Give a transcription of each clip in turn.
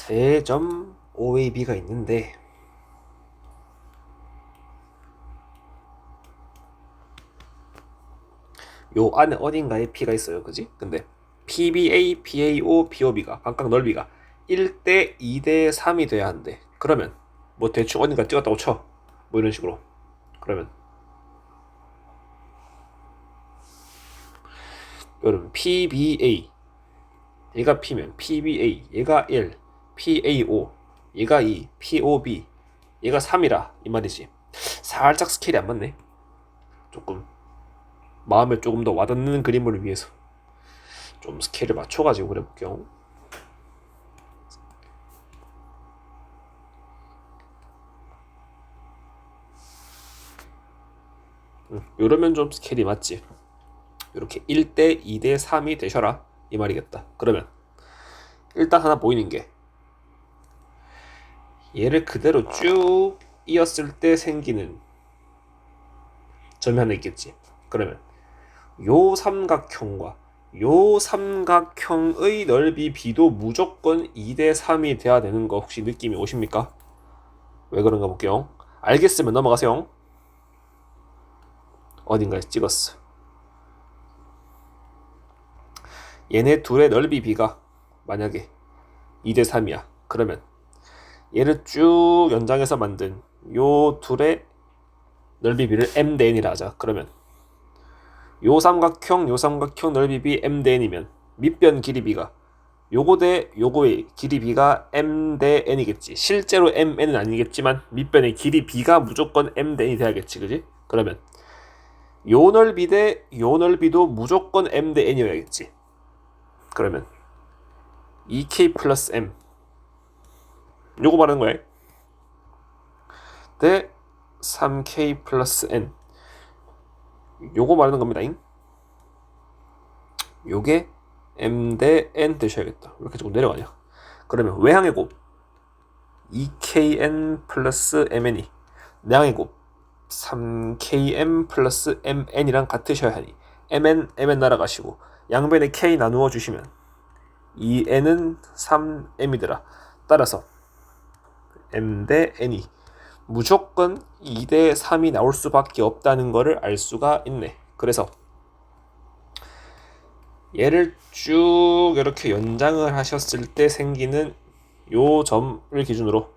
세 점 OAB가 있는데 요 안에 어딘가에 P가 있어요. 그지? 근데 PBA, PAO, POB가 각각 넓이가 1대 2대 3이 돼야 한대. 그러면 뭐 대충 어딘가 찍었다고 쳐. 뭐 이런 식으로. 그러면 여러분 PBA 얘가 P면 PBA 얘가 1, PAO 얘가 2, POB 얘가 3이라 이 말이지. 살짝 스케일이 안 맞네. 조금 마음에 조금 더 와닿는 그림을 위해서 좀 스케일을 맞춰가지고 그려볼게요. 요러면 좀 스케일이 맞지. 이렇게 1대 2대 3이 되셔라 이 말이겠다. 그러면 일단 하나 보이는 게 얘를 그대로 쭉 이었을 때 생기는 점이 하나 있겠지. 그러면 요 삼각형과 요 삼각형의 넓이 B도 무조건 2대 3이 돼야 되는 거 혹시 느낌이 오십니까? 왜 그런가 볼게요. 알겠으면 넘어가세요. 어딘가에 찍었어. 얘네 둘의 넓이 B가 만약에 2대 3이야. 그러면 얘를 쭉 연장해서 만든 요 둘의 넓이 B를 M 대 N이라 하자. 그러면 요 삼각형 넓이 B M 대 N이면 밑변 길이 B가 요거 대 요거의 길이 B가 M 대 N이겠지. 실제로 M, N은 아니겠지만 밑변의 길이 B가 무조건 M 대 N이 돼야겠지. 그지? 그러면 요 넓이 대 요 넓이도 무조건 M 대 N이어야겠지. 그러면 2K 플러스 M 요거 말하는 거야. 대 3K 플러스 N 요거 말하는 겁니다. 요게 M 대 N 되셔야겠다. 왜 이렇게 조금 내려가냐. 그러면 외항의 곱 2KN 플러스 MN이 내항의 곱 3KM 플러스 MN이랑 같으셔야 하니 MN 날아가시고 양변에 K 나누어 주시면 2N은 3M이더라. 따라서 M 대 N이 무조건 2대 3이 나올 수밖에 없다는 거를 알 수가 있네. 그래서 얘를 쭉 이렇게 연장을 하셨을 때 생기는 요 점을 기준으로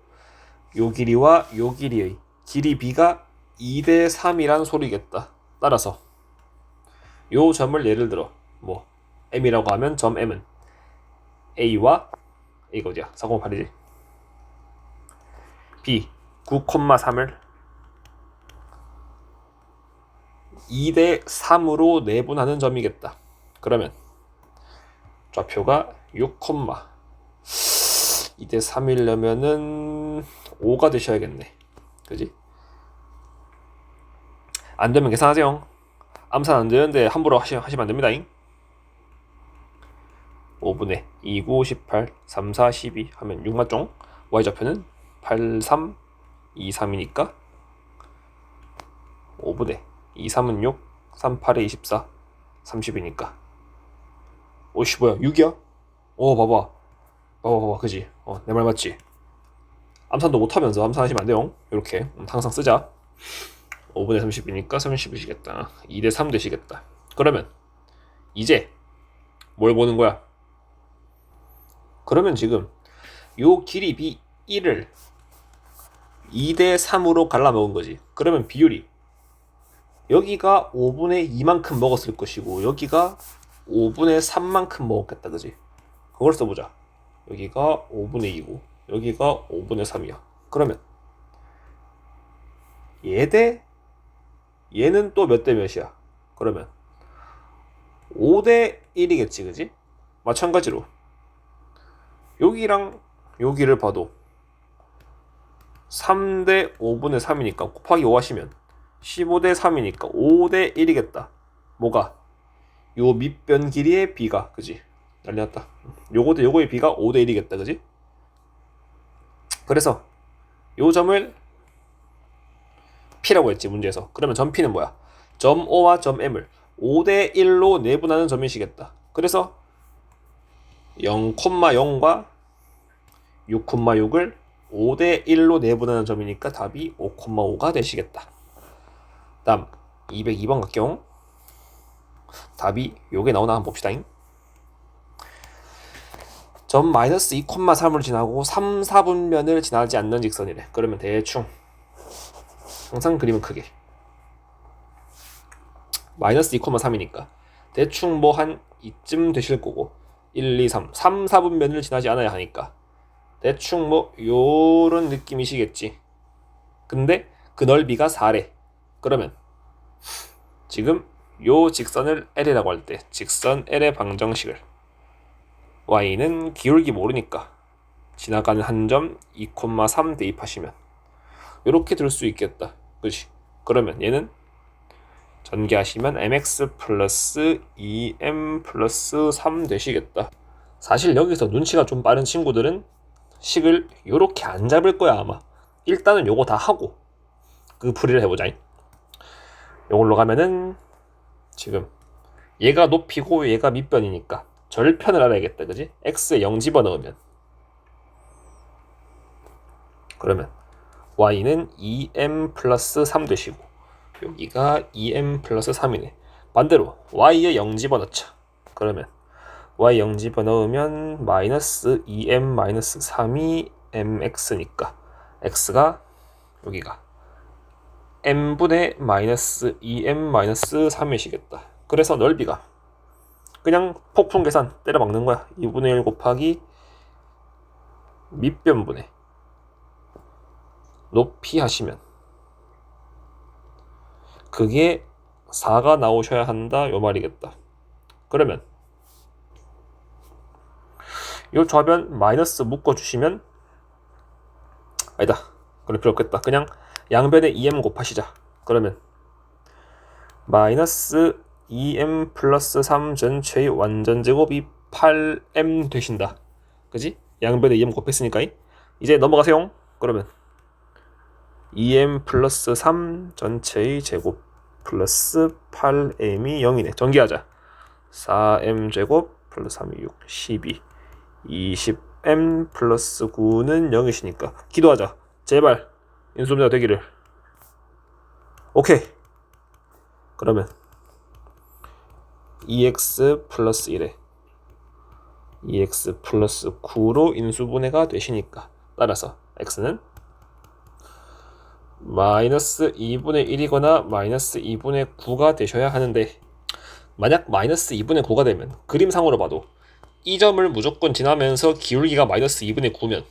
요 길이와 요 길이의 길이 B가 2대 3이란 소리겠다. 따라서 요 점을 예를 들어 뭐 M이라고 하면 점 M은 A와 A가 어디야? 4,8이지? B 9,3을 2대 3으로 내분하는 점이겠다. 그러면 좌표가 6, 2대 3이려면은 5가 되셔야겠네. 그지? 안 되면 계산하세요. 암산 안 되는데 함부로 하시면 안 됩니다. 5분의 2, 9, 18, 3, 4, 12 하면 6 맞죠? Y좌표는 8, 3, 2, 3이니까 5분의 2, 3은 6, 3, 8에 24, 30이니까 오씨 뭐야 6이야? 봐봐 그지? 내 말 맞지? 암산도 못하면서 암산하시면 안 돼요. 이렇게 항상 쓰자. 5분의 30이니까 30이시겠다. 2대 3 되시겠다. 그러면 이제 뭘 보는 거야? 그러면 지금 요 길이 B 1을 2대 3으로 갈라먹은 거지. 그러면 비율이 여기가 5분의 2만큼 먹었을 것이고 여기가 5분의 3만큼 먹었겠다. 그지? 그걸 써보자. 여기가 5분의 2고 여기가 5분의 3이야. 그러면 얘 대 얘는 또 몇 대 몇이야? 그러면 5대 1이겠지. 그지? 마찬가지로 여기랑 여기를 봐도 3대 5분의 3이니까 곱하기 5 하시면 15대 3이니까 5대 1이겠다. 뭐가? 요 밑변 길이의 B가 그지? 난리 났다. 요거 대 요거의 B가 5대 1이겠다. 그지? 그래서 요 점을 P라고 했지 문제에서. 그러면 점 P는 뭐야? 점 O와 점 M을 5대 1로 내분하는 점이시겠다. 그래서 0,0과 6,6을 5대 1로 내분하는 점이니까 답이 5,5가 되시겠다. 다음 202번 갈게요. 답이 요게 나오나 한번 봅시다. 점 마이너스 2,3을 지나고 3, 4분면을 지나지 않는 직선이래. 그러면 대충 항상 그림은 크게 마이너스 2,3이니까 대충 뭐 한 이쯤 되실 거고 1, 2, 3, 3, 4분면을 지나지 않아야 하니까 대충 뭐 요런 느낌이시겠지. 근데 그 넓이가 4래. 그러면 지금 요 직선을 L이라고 할 때 직선 L의 방정식을 y는 기울기 모르니까 지나가는 한 점 2,3 대입하시면 이렇게 들 수 있겠다. 그치? 그러면 얘는 전개하시면 mx 플러스 2m 플러스 3 되시겠다. 사실 여기서 눈치가 좀 빠른 친구들은 식을 요렇게 안 잡을 거야 아마. 일단은 요거 다 하고 그 풀이를 해보자. 요걸로 가면은 지금 얘가 높이고 얘가 밑변이니까 절편을 알아야겠다. 그지? x에 0 집어넣으면 그러면 y는 2m 플러스 3 되시고 여기가 2m 플러스 3이네. 반대로 y에 0 집어넣자. 그러면 y 0 집어넣으면 마이너스 2m 마이너스 3이 mx니까 x가 여기가 m분의 마이너스 2m 마이너스 3이시겠다. 그래서 넓이가 그냥 폭풍 계산 때려 박는 거야. 2분의 1 곱하기 밑변분의 높이 하시면 그게 4가 나오셔야 한다 요 말이겠다. 그러면 요 좌변 마이너스 묶어주시면 아니다. 그럴 필요 없겠다. 그냥 양변에 2m 곱하시자. 그러면 마이너스 2m 플러스 3 전체의 완전 제곱이 8m 되신다. 그지? 양변에 2m 곱했으니까 이제 넘어가세요. 그러면 2m 플러스 3 전체의 제곱 플러스 8m이 0이네. 전개하자. 4m 제곱 플러스 3이 6, 12, 20m 플러스 9는 0이시니까 기도하자. 제발 인수분해가 되기를. 오케이. 그러면 2x 플러스 1에 2x 플러스 9로 인수분해가 되시니까 따라서 x는 마이너스 2분의 1이거나 마이너스 2분의 9가 되셔야 하는데 만약 마이너스 2분의 9가 되면 그림상으로 봐도 이 점을 무조건 지나면서 기울기가 마이너스 2분의 9면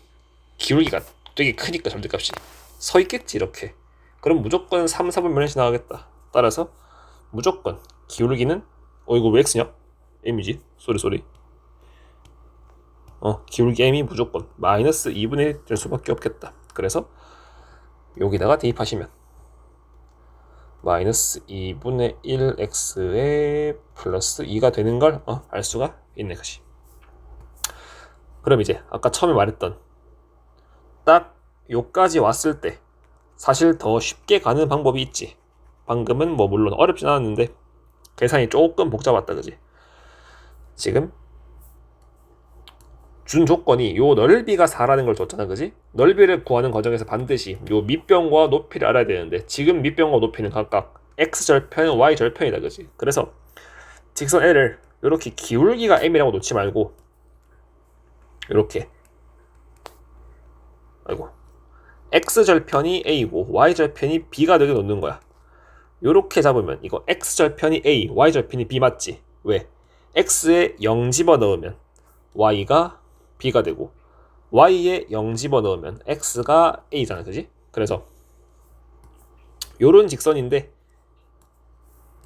기울기가 되게 크니까 절대값이 서 있겠지 이렇게. 그럼 무조건 3, 4분면에 지나가겠다. 따라서 무조건 기울기는 이거 왜 x냐? m이지? 쏘리 기울기 m이 무조건 마이너스 2분의 1 될 수밖에 없겠다. 그래서 여기다가 대입하시면 마이너스 2분의 1x에 플러스 2가 되는 걸 알 수가 있네. 것이. 그럼 이제 아까 처음에 말했던 딱 요까지 왔을 때 사실 더 쉽게 가는 방법이 있지. 방금은 뭐 물론 어렵진 않았는데 계산이 조금 복잡했다. 그지? 지금 준 조건이 요 넓이가 4라는 걸 줬잖아. 그지? 넓이를 구하는 과정에서 반드시 요 밑변과 높이를 알아야 되는데 지금 밑변과 높이는 각각 x절편, y절편이다. 그지? 그래서 직선 L을 이렇게 기울기가 m이라고 놓지 말고 이렇게 x절편이 a고 y절편이 b가 되게 놓는 거야. 요렇게 잡으면 이거 x절편이 a, y절편이 b 맞지? 왜? x에 0 집어넣으면 y가 b가 되고 y에 0 집어넣으면 x가 a잖아. 그지? 그래서 요런 직선인데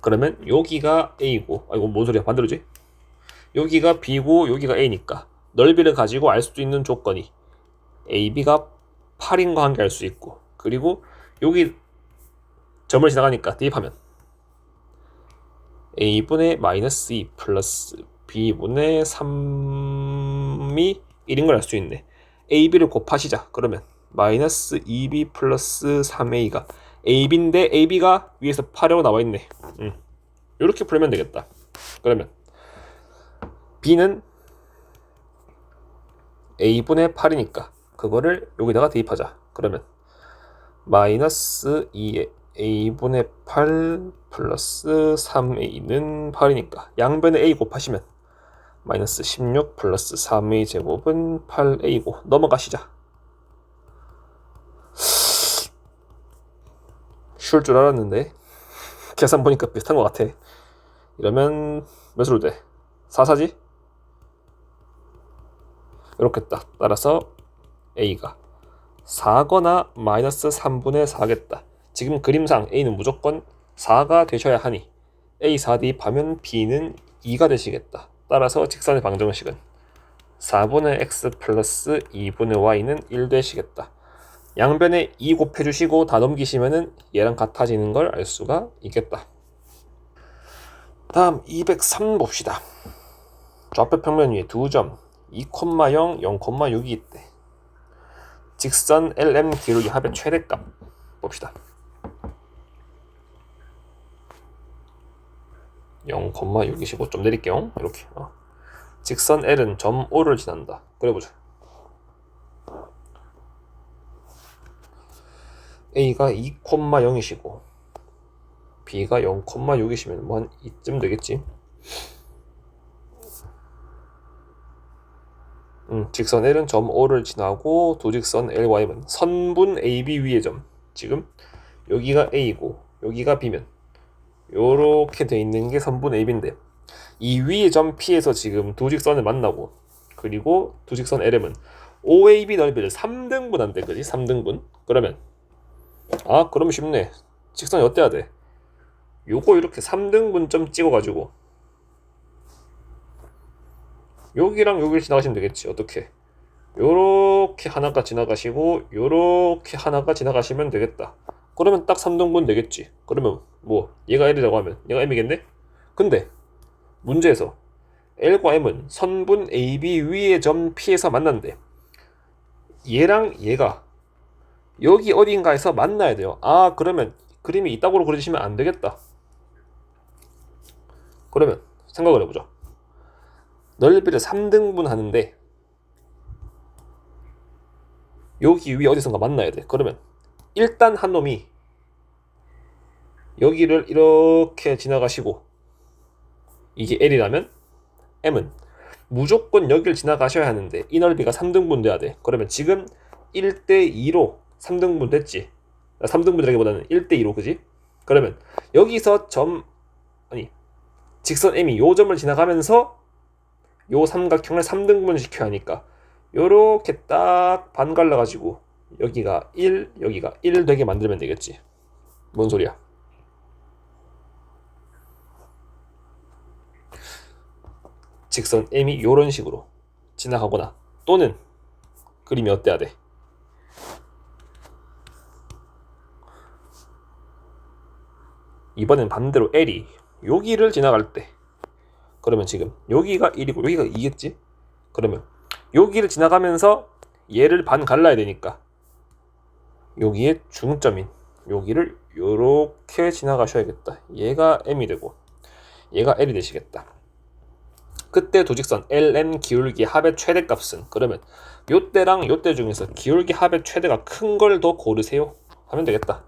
그러면 여기가 a고 이거 뭔 소리야? 반대로지? 여기가 b고 여기가 a니까 넓이를 가지고 알 수 있는 조건이 ab가 8인 거 한 개 알 수 있고 그리고 여기 점을 지나가니까 대입하면 a분의 마이너스 2 플러스 b분의 3이 1인 걸 알 수 있네. ab를 곱하시자. 그러면 마이너스 2b 플러스 3a가 ab인데 ab가 위에서 8이라고 나와 있네. 이렇게 풀면 되겠다. 그러면 b는 a분의 8이니까 그거를 여기다가 대입하자. 그러면 마이너스 2의 a분의 8 플러스 3a는 8이니까 양변에 a 곱하시면 마이너스 16 플러스 3a 제곱은 8a고 넘어가시자. 쉬울 줄 알았는데 계산 보니까 비슷한 것 같아. 이러면 몇으로 돼? 4사지? 이렇게 딱 따라서 a가 4거나 마이너스 3분의 4겠다. 지금 그림상 a는 무조건 4가 되셔야 하니 a 4 대입하면 b는 2가 되시겠다. 따라서 직선의 방정식은 4분의 x 플러스 2분의 y는 1 되시겠다. 양변에 2 곱해주시고 다 넘기시면은 얘랑 같아지는 걸 알 수가 있겠다. 다음 203 봅시다. 좌표 평면 위에 두 점 2,0, 0,6이 있대. 직선 LM 기울기 합의 최대값 봅시다. 0,6이시고 좀 내릴게요. 이렇게 직선 L은 점 O를 지난다. 그래보자. A가 2,0이시고 B가 0,6이시면 뭐 한 이쯤 되겠지. 직선 L은 점 O를 지나고 두 직선 L과 M은 선분 AB 위의 점. 지금 여기가 A고 여기가 B면 요렇게 돼 있는 게 선분 AB인데 이 위의 점 P에서 지금 두 직선을 만나고 그리고 두 직선 LM은 OAB 넓이를 3등분한대. 그지? 3등분. 그러면 그러면 쉽네. 직선이 어때야 돼? 요거 이렇게 3등분점 찍어가지고 여기랑 여기를 지나가시면 되겠지. 어떻게? 요렇게 하나가 지나가시고 요렇게 하나가 지나가시면 되겠다. 그러면 딱 3등분 되겠지. 그러면 뭐 얘가 L이라고 하면 얘가 M이겠네? 근데 문제에서 L과 M은 선분 AB 위의 점 P에서 만난대. 얘랑 얘가 여기 어딘가에서 만나야 돼요. 그러면 그림이 이따구로 그려주시면 안 되겠다. 그러면 생각을 해보죠. 넓이를 3등분 하는데 여기 위에 어디선가 만나야 돼. 그러면 일단 한 놈이 여기를 이렇게 지나가시고 이게 L이라면 M은 무조건 여기를 지나가셔야 하는데 이 넓이가 3등분 돼야 돼. 그러면 지금 1대2로 3등분 됐지. 3등분이라기보다는 1대2로 그지? 그러면 여기서 직선 M이 요 점을 지나가면서 요 삼각형을 3등분 시켜야 하니까 요렇게 딱 반 갈라가지고 여기가 1, 여기가 1 되게 만들면 되겠지. 뭔 소리야? 직선 M이 요런 식으로 지나가거나 또는 그림이 어때야 돼? 이번엔 반대로 L이 여기를 지나갈 때 그러면 지금 여기가 1이고 여기가 2겠지? 그러면 여기를 지나가면서 얘를 반 갈라야 되니까 여기에 중점인 여기를 요렇게 지나가셔야겠다. 얘가 M이 되고 얘가 L이 되시겠다. 그때 두 직선 LM 기울기 합의 최대값은 그러면 요때랑 요때 중에서 기울기 합의 최대가 큰 걸 더 고르세요 하면 되겠다.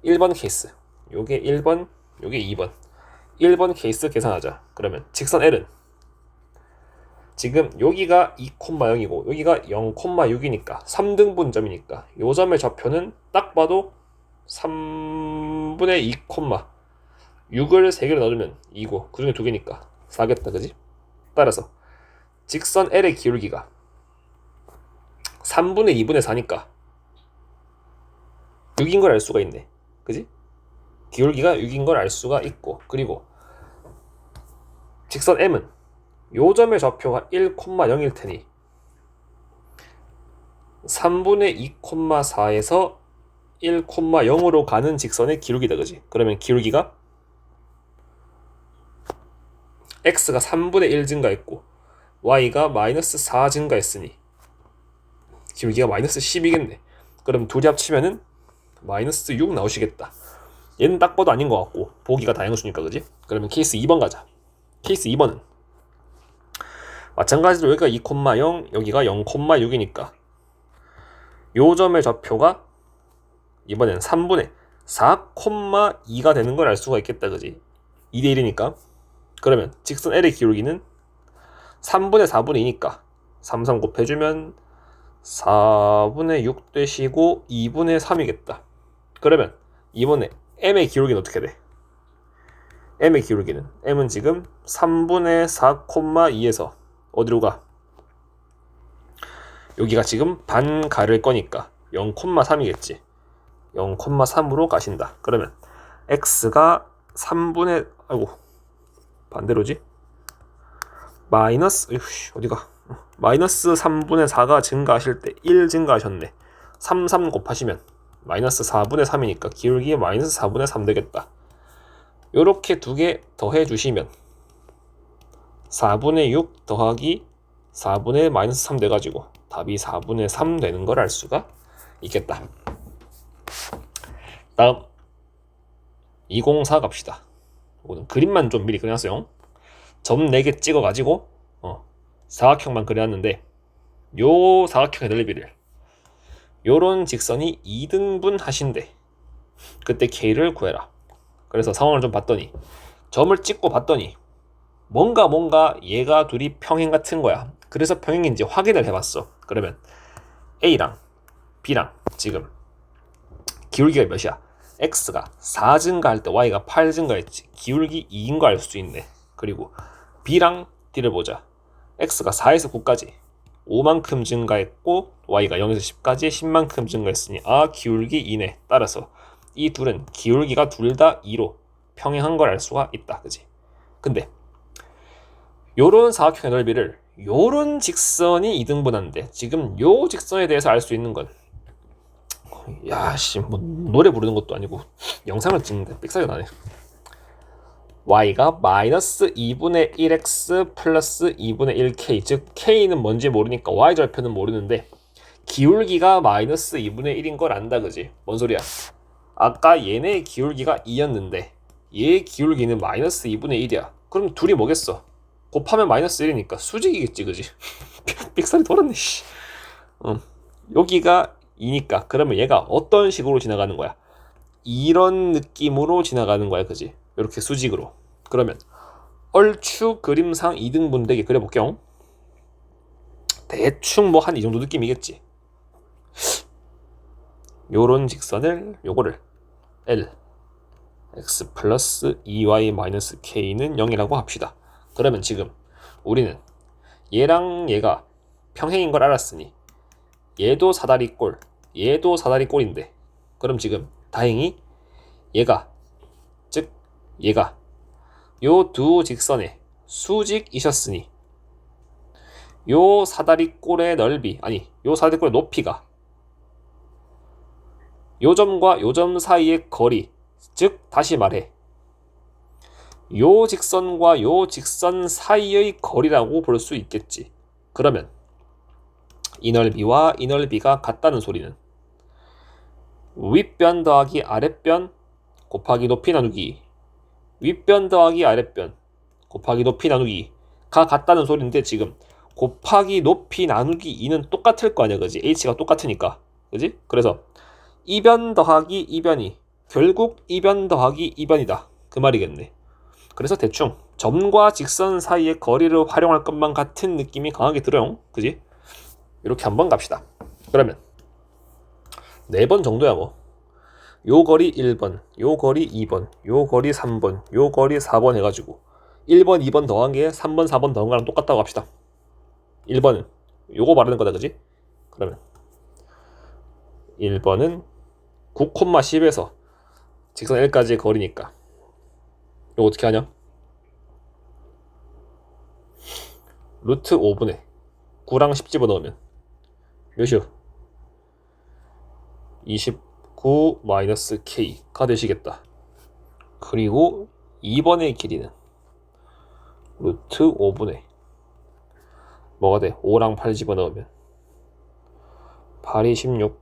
1번 케이스 요게 1번 요게 2번 1번 케이스 계산하자. 그러면 직선 L은 지금 여기가 2,0이고 여기가 0,6이니까 3등분점이니까 요 점의 좌표는 딱 봐도 3분의 2,6을 3개를 넣어주면 2고 그 중에 2개니까 4겠다. 그지? 따라서 직선 L의 기울기가 3분의 2분의 4니까 6인 걸 알 수가 있네. 그지? 기울기가 6인 걸 알 수가 있고 그리고 직선 M은 요 점의 좌표가 1,0일 테니 3분의 2,4에서 1,0으로 가는 직선의 기울기다. 그지? 그러면 기울기가 x가 3분의 1 증가했고 y가 마이너스 4 증가했으니 기울기가 마이너스 10이겠네. 그럼 둘이 합치면은 마이너스 6 나오시겠다. 얘는 딱 봐도 아닌 것 같고 보기가 다양수니까. 그지? 그러면 케이스 2번 가자. 케이스 2번은 마찬가지로 여기가 2,0 여기가 0,6이니까 요 점의 좌표가 이번엔 3분의 4,2가 되는 걸 알 수가 있겠다. 그지? 2대 1이니까. 그러면 직선 L의 기울기는 3분의 4분의 2니까 3, 3 곱해주면 4분의 6 되시고 2분의 3이겠다. 그러면 이번에 M의 기울기는 어떻게 돼? M의 기울기는 M은 지금 3분의 4,2에서 어디로 가? 여기가 지금 반 가를 거니까 0,3이겠지. 0,3으로 가신다. 그러면 X가 3분의 아이고 반대로지? 마이너스 어디가? 마이너스 3분의 4가 증가하실 때 1 증가하셨네. 3, 3 곱하시면 마이너스 4분의 3이니까 기울기 마이너스 4분의 3 되겠다. 요렇게 두 개 더해 주시면 4분의 6 더하기 4분의 마이너스 3 돼가지고 답이 4분의 3 되는 걸 알 수가 있겠다. 다음 204 갑시다. 이거는 그림만 좀 미리 그려놨어요. 점 4개 찍어가지고 사각형만 그려놨는데 요 사각형의 넓이를 요런 직선이 2등분 하신대. 그때 K를 구해라. 그래서 상황을 좀 봤더니 점을 찍고 봤더니 뭔가 얘가 둘이 평행 같은 거야. 그래서 평행인지 확인을 해봤어. 그러면 A랑 B랑 지금 기울기가 몇이야? X가 4 증가할 때 Y가 8 증가했지. 기울기 2인 거 알 수 있네. 그리고 B랑 D를 보자. X가 4에서 9까지 5만큼 증가했고 Y가 0에서 10까지 10만큼 증가했으니 기울기 2네. 따라서 이 둘은 기울기가 둘 다 2로 평행한 걸 알 수가 있다. 그지? 근데 요런 사각형의 넓이를 요런 직선이 2등분한데 지금 요 직선에 대해서 알 수 있는 건 야씨 뭐 노래 부르는 것도 아니고 영상을 찍는데 삑사리가 나네. Y가 마이너스 2분의 1x 플러스 2분의 1k 즉 k는 뭔지 모르니까 y 절표는 모르는데 기울기가 마이너스 2분의 1인 걸 안다. 그지? 뭔 소리야? 아까 얘네 기울기가 2였는데 얘 기울기는 마이너스 2분의 1이야. 그럼 둘이 뭐겠어? 곱하면 마이너스 1이니까 수직이겠지. 그지? 삑사리 돌았네. 씨. 여기가 2니까 그러면 얘가 어떤 식으로 지나가는 거야? 이런 느낌으로 지나가는 거야. 그지? 이렇게 수직으로. 그러면 얼추 그림상 2등분 되게 그려볼게요. 대충 뭐 한 이 정도 느낌이겠지. 요런 직선을 요거를 L x 플러스 2y 마이너스 k는 0이라고 합시다. 그러면 지금 우리는 얘랑 얘가 평행인 걸 알았으니 얘도 사다리꼴 얘도 사다리꼴인데 그럼 지금 다행히 얘가 즉 얘가 요 두 직선의 수직이셨으니 요 사다리꼴의 넓이 요 사다리꼴의 높이가 요 점과 요 점 사이의 거리 즉 다시 말해 요 직선과 요 직선 사이의 거리라고 볼 수 있겠지. 그러면 이 넓이와 이 넓이가 같다는 소리는 윗변 더하기 아랫변 곱하기 높이 나누기 윗변 더하기 아랫변 곱하기 높이 나누기가 같다는 소리인데 지금 곱하기 높이 나누기 2는 똑같을 거 아니야. 그지? h가 똑같으니까. 그지? 그래서 이변 더하기 이변이 결국 이변 더하기 이변이다. 그 말이겠네. 그래서 대충 점과 직선 사이의 거리를 활용할 것만 같은 느낌이 강하게 들어요. 그지? 이렇게 한번 갑시다. 그러면 4번 정도야 뭐. 요 거리 1번, 요 거리 2번, 요 거리 3번, 요 거리 4번 해가지고 1번, 2번 더한 게 3번, 4번 더한 거랑 똑같다고 합시다. 1번은 요거 말하는 거다. 그지? 그러면 1번은 9,10에서 직선 L까지의 거리니까 이거 어떻게 하냐? 루트 5분의 9랑 10 집어넣으면 몇이요? 29 마이너스 K가 되시겠다. 그리고 2번의 길이는 루트 5분의 뭐가 돼? 5랑 8 집어넣으면 8이 16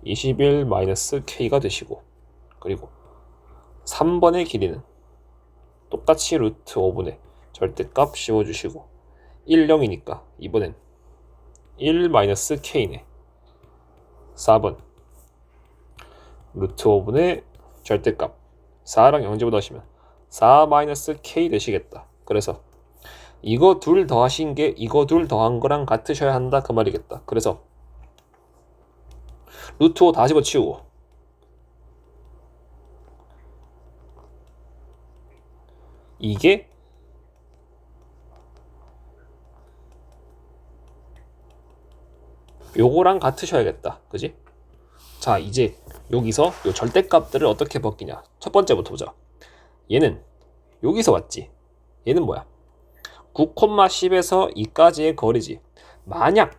21 마이너스 K가 되시고 그리고 3번의 길이는 똑같이 루트 5분의 절대값 씌워주시고 1, 0이니까 이번엔 1 마이너스 K네. 4번 루트 5분의 절대값 4랑 0제곱 하시면 4 마이너스 k 되시겠다. 그래서 이거 둘 더하신 게 이거 둘 더한 거랑 같으셔야 한다 그 말이겠다. 그래서 루트 5 다 집어치우고 이게 요거랑 같으셔야겠다. 그지? 자, 이제 여기서 요 절대값들을 어떻게 벗기냐. 첫 번째부터 보자. 얘는 여기서 왔지. 얘는 뭐야? 9,10에서 2까지의 거리지. 만약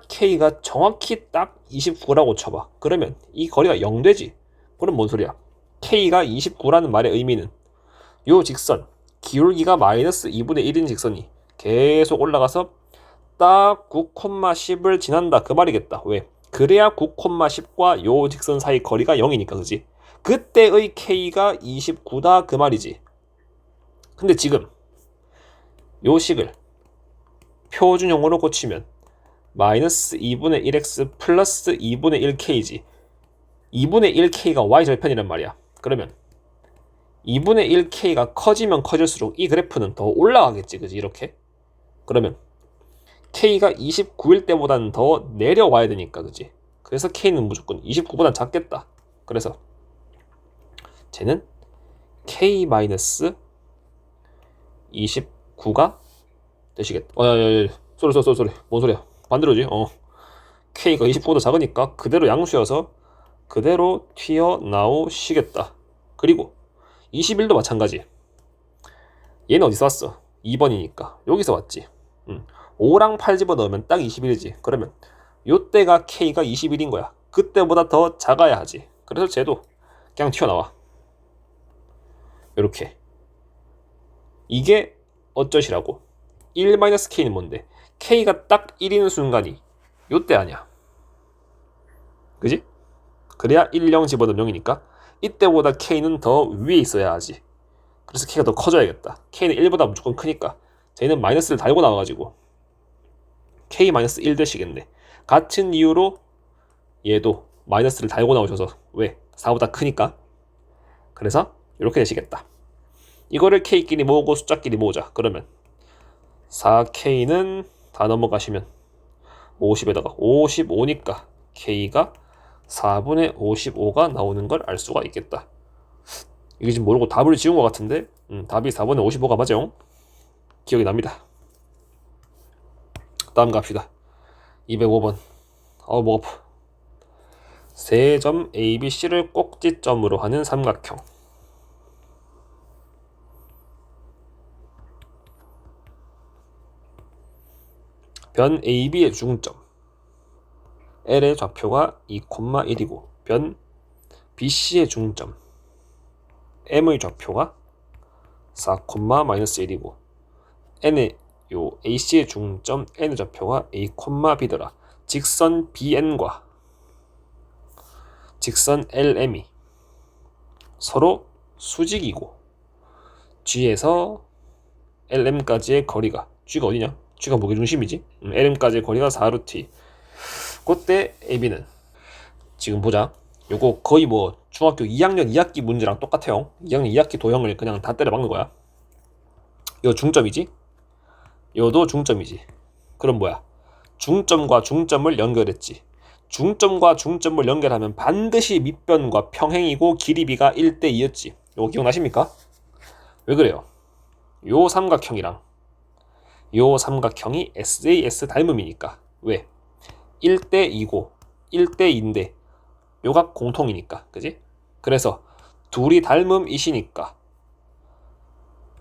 k가 정확히 딱 29라고 쳐봐. 그러면 이 거리가 0 되지. 그럼 뭔 소리야? k가 29라는 말의 의미는 요 직선 기울기가 마이너스 2분의 1인 직선이 계속 올라가서 딱 9,10을 지난다 그 말이겠다. 왜? 그래야 9,10과 요 직선 사이 거리가 0이니까 그지? 그때의 k가 29다 그 말이지. 근데 지금 요 식을 표준형으로 고치면 마이너스 2분의 1x 플러스 2분의 1k지. 2분의 1k가 y절편이란 말이야. 그러면 2분의 1k가 커지면 커질수록 이 그래프는 더 올라가겠지. 그지? 이렇게. 그러면 k가 29일 때보다는 더 내려와야 되니까. 그지? 그래서 k는 무조건 29보다 작겠다. 그래서 쟤는 k-29가 되시겠다. 쏘리. 뭔 소리야? 반대로지. k가 29보다 작으니까 그대로 양수여서 그대로 튀어나오시겠다. 그리고 21도 마찬가지. 얘는 어디서 왔어? 2번이니까 여기서 왔지. 5랑 8 집어넣으면 딱 21이지. 그러면 요때가 k가 21인 거야. 그때보다 더 작아야 하지. 그래서 쟤도 그냥 튀어나와. 요렇게. 이게 어쩌시라고? 1-k는 뭔데? k가 딱 1인 순간이 요때 아니야. 그지? 그래야 1, 0 집어넣으면 0이니까 이때보다 k는 더 위에 있어야 하지. 그래서 k가 더 커져야겠다. k는 1보다 무조건 크니까 쟤는 마이너스를 달고 나와가지고 k-1 되시겠네. 같은 이유로 얘도 마이너스를 달고 나오셔서 왜? 4보다 크니까. 그래서 이렇게 되시겠다. 이거를 k끼리 모으고 숫자끼리 모으자. 그러면 4k는 다 넘어가시면 50에다가 55니까 k가 4분의 55가 나오는 걸 알 수가 있겠다. 이게 지금 모르고 답을 지운 것 같은데 답이 4분의 55가 맞아요. 기억이 납니다. 다음 갑시다. 205번. 목 아파. 세 점 ABC를 꼭지점으로 하는 삼각형. 변 AB의 중점 L의 좌표가 2,1이고 변 BC의 중점 M의 좌표가 4,-1이고 N의 요 AC의 중점 N의 좌표가 A, B더라. 직선 BN과 직선 LM이 서로 수직이고 G에서 LM까지의 거리가 G가 어디냐? G가 무게중심이지. LM까지의 거리가 4루트. 그때 AB는 지금 보자. 요거 거의 뭐 중학교 2학년 2학기 문제랑 똑같아요. 2학년 2학기 도형을 그냥 다 때려 박는 거야. 요 중점이지. 요도 중점이지. 그럼 뭐야? 중점과 중점을 연결했지. 중점과 중점을 연결하면 반드시 밑변과 평행이고 길이비가 1:2였지. 요거 기억나십니까? 왜 그래요? 요 삼각형이랑 요 삼각형이 SAS 닮음이니까. 왜? 1:2고 1:2인데 요각 공통이니까. 그지? 그래서 둘이 닮음이시니까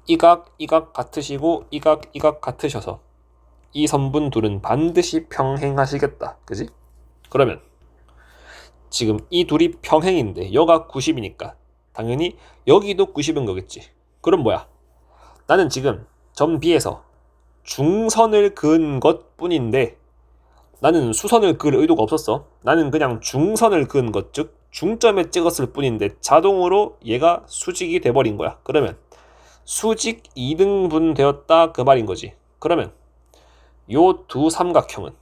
이각 같으시고 이각 같으셔서 이 선분 둘은 반드시 평행하시겠다. 그지? 그러면 지금 이 둘이 평행인데 여가 90이니까 당연히 여기도 90인 거겠지. 그럼 뭐야? 나는 지금 점 B에서 중선을 그은 것 뿐인데 나는 수선을 그을 의도가 없었어. 나는 그냥 중선을 그은 것, 즉 중점에 찍었을 뿐인데 자동으로 얘가 수직이 돼버린 거야. 그러면 수직 2등분 되었다 그 말인 거지. 그러면 요 두 삼각형은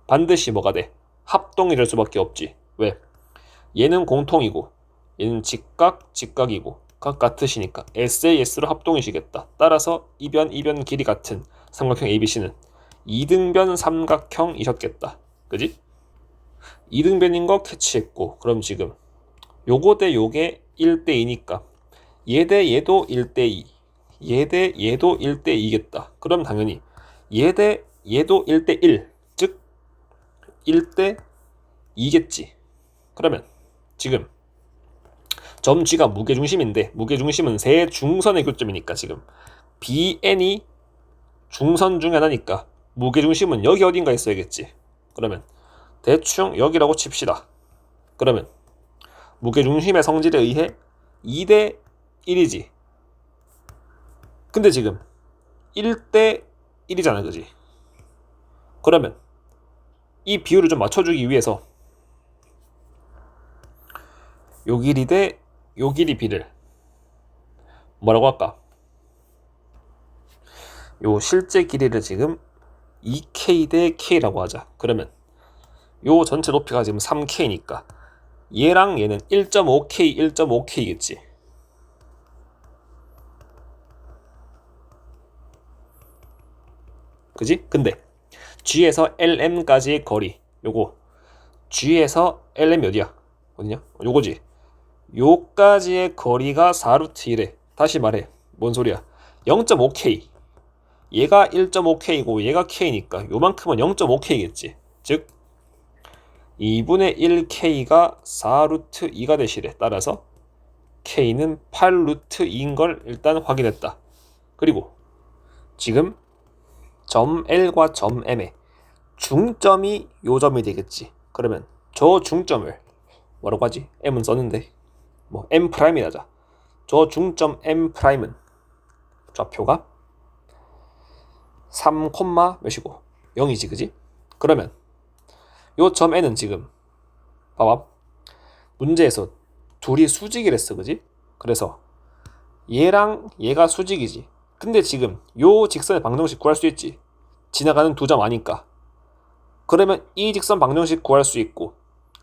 반드시 뭐가 돼? 합동이 될 수밖에 없지. 왜? 얘는 공통이고 얘는 직각이고 각 같으시니까 S의 S로 합동이시겠다. 따라서 이변 길이 같은 삼각형 ABC는 이등변 삼각형이셨겠다. 그지? 이등변인 거 캐치했고, 그럼 지금 요거 대 요게 1대2니까 얘 대 얘도 1대2, 얘 대 얘도 1대2겠다. 그럼 당연히 얘 대 얘도 1대1, 즉 1대2겠지. 그러면 지금 점 G가 무게중심인데 무게중심은 세 중선의 교점이니까 지금 BN이 중선 중 하나니까 무게중심은 여기 어딘가 있어야겠지. 그러면 대충 여기라고 칩시다. 그러면 무게중심의 성질에 의해 2대 1이지. 근데 지금 1대 1이잖아, 그지? 그러면 이 비율을 좀 맞춰주기 위해서 요 길이 대 요 길이 비를 뭐라고 할까? 요 실제 길이를 지금 2K 대 K라고 하자. 그러면 요 전체 높이가 지금 3K니까 얘랑 얘는 1.5K, 1.5K겠지. 그지? 근데 G에서 LM까지의 거리, 요거 G에서 LM이 어디야? 어디냐? 요거지. 요까지의 거리가 4루트 1에 다시 말해. 뭔 소리야? 0.5K. 얘가 1.5K고 얘가 K니까 요만큼은 0.5K겠지. 즉 2분의 1K가 4루트 2가 되시래. 따라서 K는 8루트 2인 걸 일단 확인했다. 그리고 지금 점 L과 점 M의 중점이 요 점이 되겠지. 그러면 저 중점을 뭐라고 하지? M은 썼는데 뭐 M'이라자. 저 중점 M'은 좌표가 3, 몇이고 0이지, 그지? 그러면 요 점 N은 지금 봐봐, 문제에서 둘이 수직이랬어, 그지? 그래서 얘랑 얘가 수직이지. 근데 지금 요 직선의 방정식 구할 수 있지. 지나가는 두 점 아니까. 그러면 이 직선 방정식 구할 수 있고,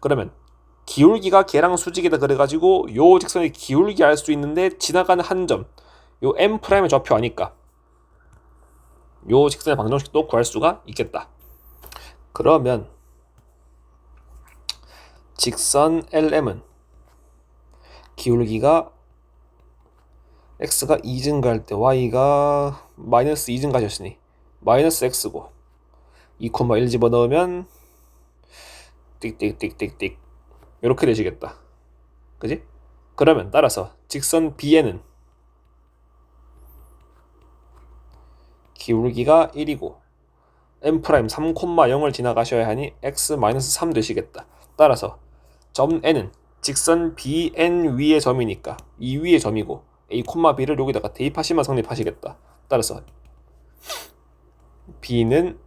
그러면 기울기가 걔랑 수직이다 그래가지고 요 직선의 기울기 알 수 있는데 지나가는 한 점, 요 M'의 좌표 아니까 요 직선의 방정식도 구할 수가 있겠다. 그러면 직선 LM은 기울기가 x가 2 증가할 때 y가 마이너스 2 증가하셨으니 마이너스 x고 2,1 집어넣으면 띡띡띡띡띡 이렇게 되시겠다. 그지? 그러면 따라서 직선 BN은 기울기가 1이고 M' 3,0을 지나가셔야 하니 x-3 되시겠다. 따라서 점 N은 직선 BN 위의 점이니까 이 위의 점이고 A, B를 여기다가 대입하시면 성립하시겠다. 따라서 B는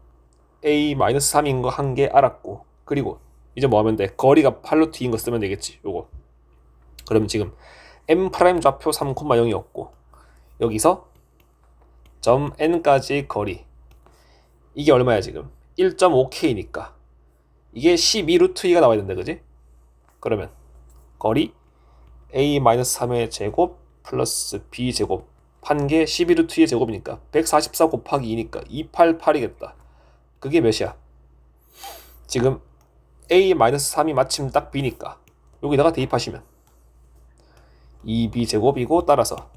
A-3인 거 한 개 알았고, 그리고 이제 뭐 하면 돼? 거리가 8루트인 거 쓰면 되겠지. 요거. 그럼 지금 M' 좌표 3,0이었고 여기서 점 N까지 거리 이게 얼마야 지금? 1.5K니까 이게 12루트 2가 나와야 된다, 그지? 그러면 거리 A-3의 제곱 플러스 B 제곱 한 개 12루트 2의 제곱이니까 144 곱하기 2니까 288이겠다. 그게 몇이야? 지금 A-3이 마침 딱 B니까 여기다가 대입하시면 2B 제곱이고, 따라서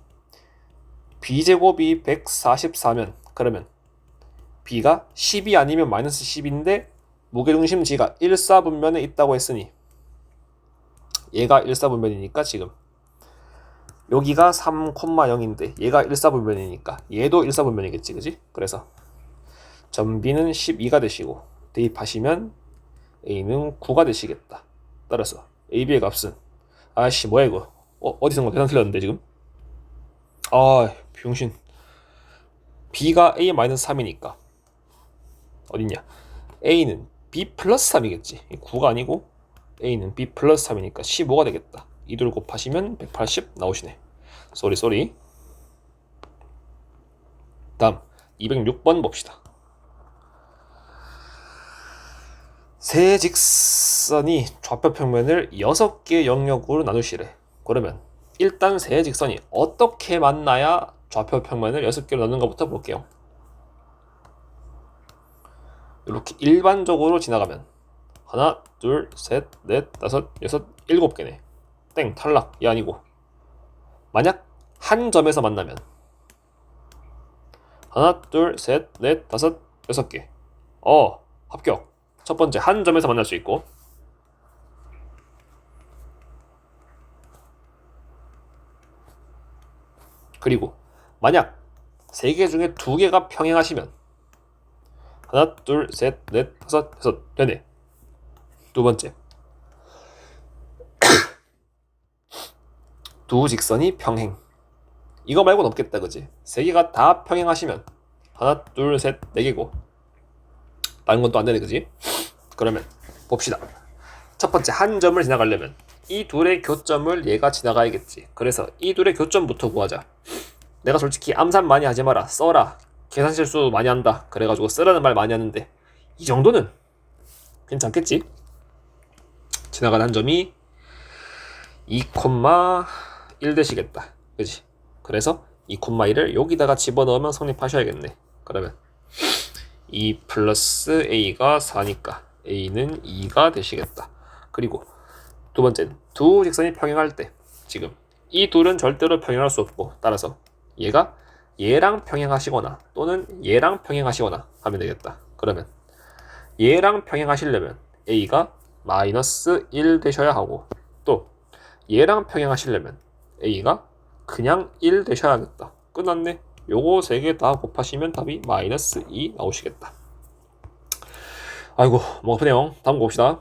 B 제곱이 144면 그러면 B가 10이 아니면 마이너스 10인데 무게중심 G가 1사분면에 있다고 했으니 얘가 1사분면이니까 지금 여기가 3,0인데 얘가 1사분면이니까 얘도 1사분면이겠지, 그지? 그래서 점 B는 12가 되시고 대입하시면 A는 9가 되시겠다. 따라서 A, B의 값은 아씨 뭐야 이거 어디선가 계산 틀렸는데 지금 병신. B가 A-3이니까 어딨냐, A는 B 플러스 3이겠지. 9가 아니고 A는 B 플러스 3이니까 15가 되겠다. 이둘 곱하시면 180 나오시네. 쏘리. 다음 206번 봅시다. 세 직선이 좌표 평면을 6개의 영역으로 나누시래. 그러면 일단 세 직선이 어떻게 만나야 좌표 평면을 6개로 나누는가부터 볼게요. 이렇게 일반적으로 지나가면 하나, 둘, 셋, 넷, 다섯, 여섯, 7개네. 땡, 탈락. 이 아니고 만약 한 점에서 만나면 하나, 둘, 셋, 넷, 다섯, 6개. 합격. 첫 번째 한 점에서 만날 수 있고, 그리고 만약 3개 중에 2개가 평행하시면 하나, 둘, 셋, 넷, 다섯, 여섯 되네. 두 번째, 두 직선이 평행. 이거 말고는 없겠다, 그지? 3개가 다 평행하시면 하나, 둘, 셋, 4개고 다른 건 또 안 되네, 그지? 그러면 봅시다. 첫 번째 한 점을 지나가려면 이 둘의 교점을 얘가 지나가야겠지. 그래서 이 둘의 교점부터 구하자. 내가 솔직히 암산 많이 하지 마라, 써라, 계산 실수 많이 한다 그래가지고 쓰라는 말 많이 하는데 이 정도는 괜찮겠지? 지나간 한 점이 2,1 되시겠다, 그지? 그래서 2,1을 여기다가 집어넣으면 성립하셔야겠네. 그러면 2 플러스 a가 4니까 a는 2가 되시겠다. 그리고 두 번째는 두 직선이 평행할 때 지금 이 둘은 절대로 평행할 수 없고, 따라서 얘가 얘랑 평행하시거나 또는 얘랑 평행하시거나 하면 되겠다. 그러면 얘랑 평행하시려면 a가 마이너스 1 되셔야 하고, 또 얘랑 평행하시려면 a가 그냥 1 되셔야겠다. 끝났네. 요거 3개 다 곱하시면 답이 마이너스 2 나오시겠다. 아이고, 뭐 아프네요. 다음 거 봅시다.